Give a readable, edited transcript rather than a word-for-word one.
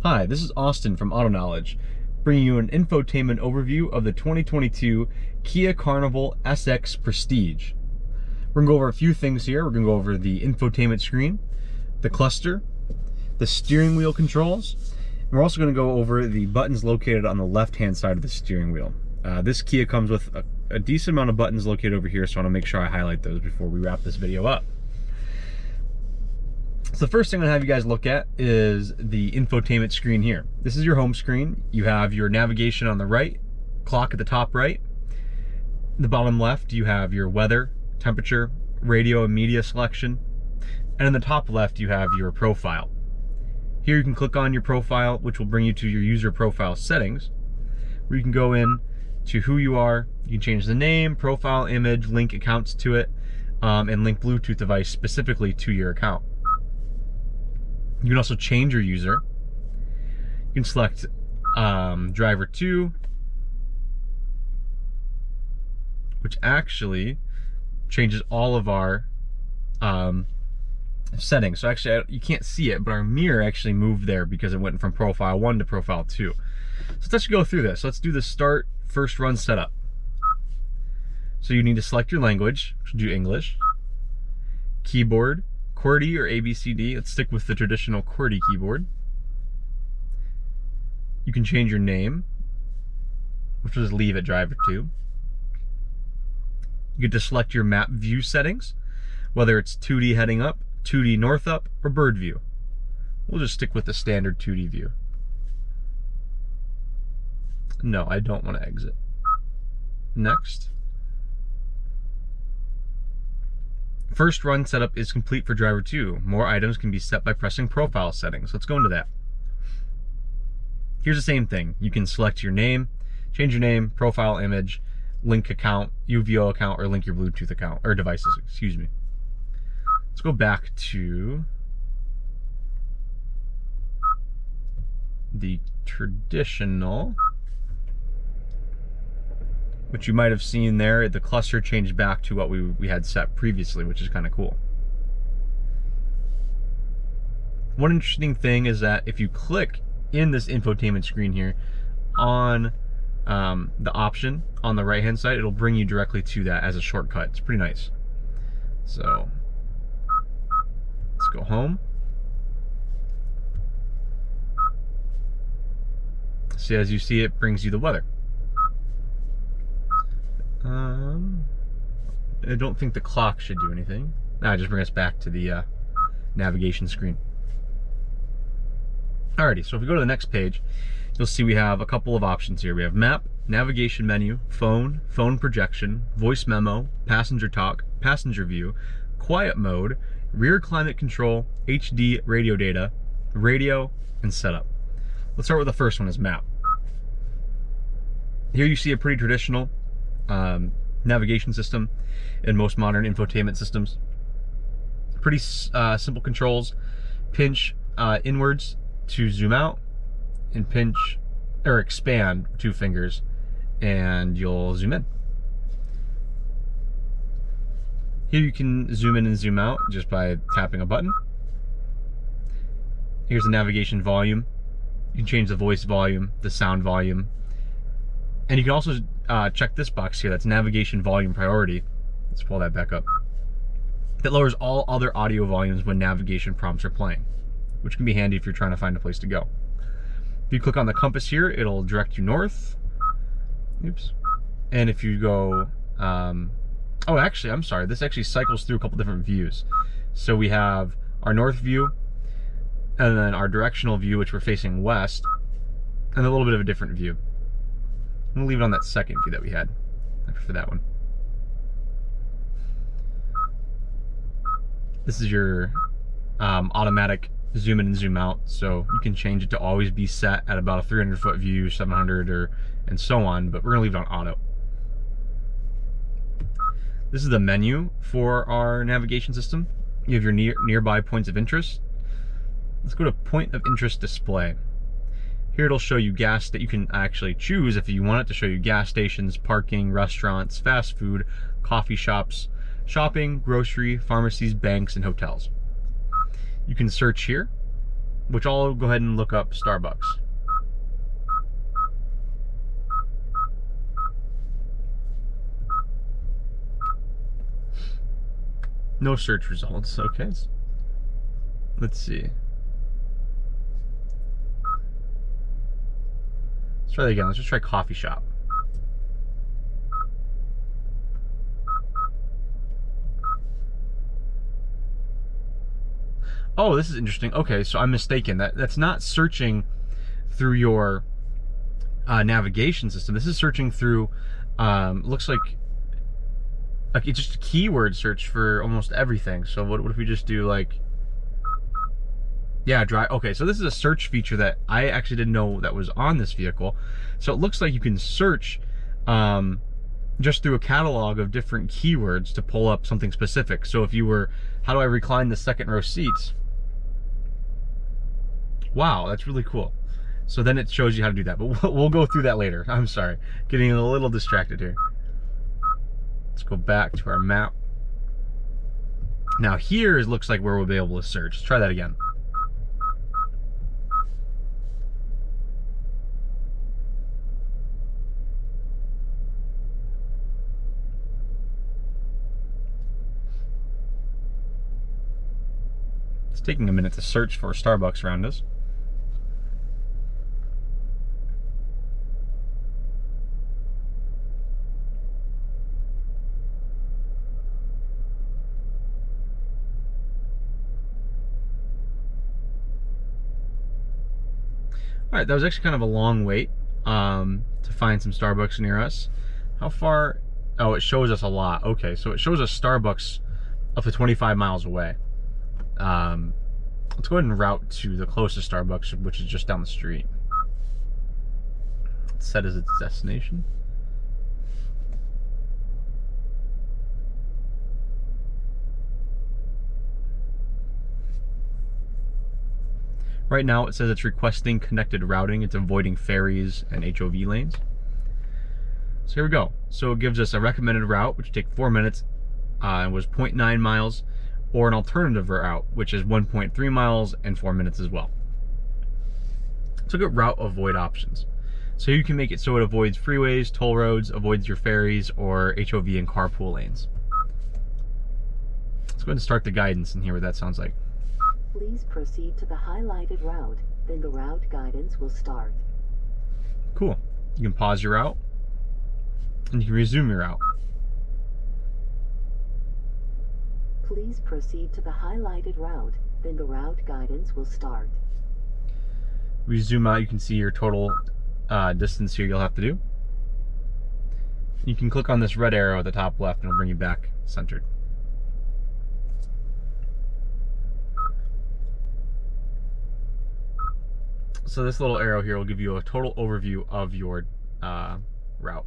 Hi, this is Austin from AutoKnowledge, bringing you an infotainment overview of the 2022 Kia Carnival SX Prestige. We're going to go over a few things here. We're going to go over the infotainment screen, the cluster, the steering wheel controls, and we're also going to go over the buttons located on the left-hand side of the steering wheel. This Kia comes with a decent amount of buttons located over here, so I want to make sure I highlight those before we wrap this video up. So the first thing I'm going to have you guys look at is the infotainment screen here. This is your home screen. You have your navigation on the right, clock at the top right. The bottom left, you have your weather, temperature, radio and media selection. And in the top left, you have your profile. Here you can click on your profile, which will bring you to your user profile settings, where you can go in to who you are. You can change the name, profile image, link accounts to it, and link Bluetooth device specifically to your account. You can also change your user. You can select driver 2, which actually changes all of our settings. So actually, you can't see it, but our mirror actually moved there because it went from profile 1 to profile 2. So let's go through this. Let's do the start first run setup. So you need to select your language, which will do English, keyboard, QWERTY or ABCD. Let's stick with the traditional QWERTY keyboard. You can change your name, which will just leave at driver 2. You get to select your map view settings, whether it's 2D heading up, 2D north up, or bird view. We'll just stick with the standard 2D view. No, I don't want to exit. Next. First run setup is complete for driver 2. More items can be set by pressing profile settings. Let's go into that. Here's the same thing. You can select your name, change your name, profile image, link account, UVO account, or link your Bluetooth account, or devices, excuse me. Let's go back to the traditional, which you might have seen there. The cluster changed back to what we had set previously, which is kind of cool. One interesting thing is that if you click in this infotainment screen here on the option on the right hand side, it'll bring you directly to that as a shortcut. It's pretty nice. So let's go home. See, as you see, it brings you the weather. I don't think the clock should do anything. Just bring us back to the navigation screen. Alrighty, so if we go to the next page, you'll see we have a couple of options here. We have map, navigation menu, phone, phone projection, voice memo, passenger talk, passenger view, quiet mode, rear climate control, HD radio data, radio, and setup. Let's start with the first one, is map. Here you see a pretty traditional navigation system in most modern infotainment systems. Pretty simple controls. Pinch inwards to zoom out, and pinch or expand 2 fingers, and you'll zoom in. Here you can zoom in and zoom out just by tapping a button. Here's the navigation volume. You can change the voice volume, the sound volume, and you can also check this box here, that's navigation volume priority. Let's pull that back up. That lowers all other audio volumes when navigation prompts are playing, which can be handy if you're trying to find a place to go. If you click on the compass here, it'll direct you north. Oops. And if you go, oh, actually, I'm sorry. This actually cycles through a couple different views. So we have our north view, and then our directional view, which we're facing west, and a little bit of a different view. I'm gonna leave it on that second view that we had. I prefer that one. This is your automatic zoom in and zoom out, so you can change it to always be set at about a 300-foot view, 700, and so on, but we're gonna leave it on auto. This is the menu for our navigation system. You have your nearby points of interest. Let's go to point of interest display. Here it'll show you gas that you can actually choose if you want it to show you gas stations, parking, restaurants, fast food, coffee shops, shopping, grocery, pharmacies, banks, and hotels. You can search here. which I'll go ahead and look up Starbucks. No search results. Okay. Let's see. Let's try that again. Let's just try coffee shop. Oh, this is interesting. Okay, so I'm mistaken. That's not searching through your navigation system. This is searching through, looks like it's just a keyword search for almost everything. So what if we just do like, yeah, drive. Okay, so this is a search feature that I actually didn't know that was on this vehicle. So it looks like you can search just through a catalog of different keywords to pull up something specific. So if you were, how do I recline the second row seats? Wow, that's really cool. So then it shows you how to do that, but we'll go through that later. I'm sorry, getting a little distracted here. Let's go back to our map. Now here looks like where we'll be able to search. Let's try that again. It's taking a minute to search for Starbucks around us. All right, that was actually kind of a long wait to find some Starbucks near us. How far? Oh, it shows us a lot. Okay, so it shows us Starbucks up to 25 miles away. Let's go ahead and route to the closest Starbucks, which is just down the street. It's set as its destination. Right now it says it's requesting connected routing. It's avoiding ferries and HOV lanes. So here we go. So it gives us a recommended route, which would take 4 minutes and was 0.9 miles, or an alternative route, which is 1.3 miles and 4 minutes as well. Let's look at route avoid options. So you can make it so it avoids freeways, toll roads, avoids your ferries, or HOV and carpool lanes. Let's go ahead and start the guidance and hear what that sounds like. Please proceed to the highlighted route, then the route guidance will start. Cool. You can pause your route, and you can resume your route. Please proceed to the highlighted route, then the route guidance will start. We zoom out, you can see your total distance here you'll have to do. You can click on this red arrow at the top left and it'll bring you back centered. So this little arrow here will give you a total overview of your route.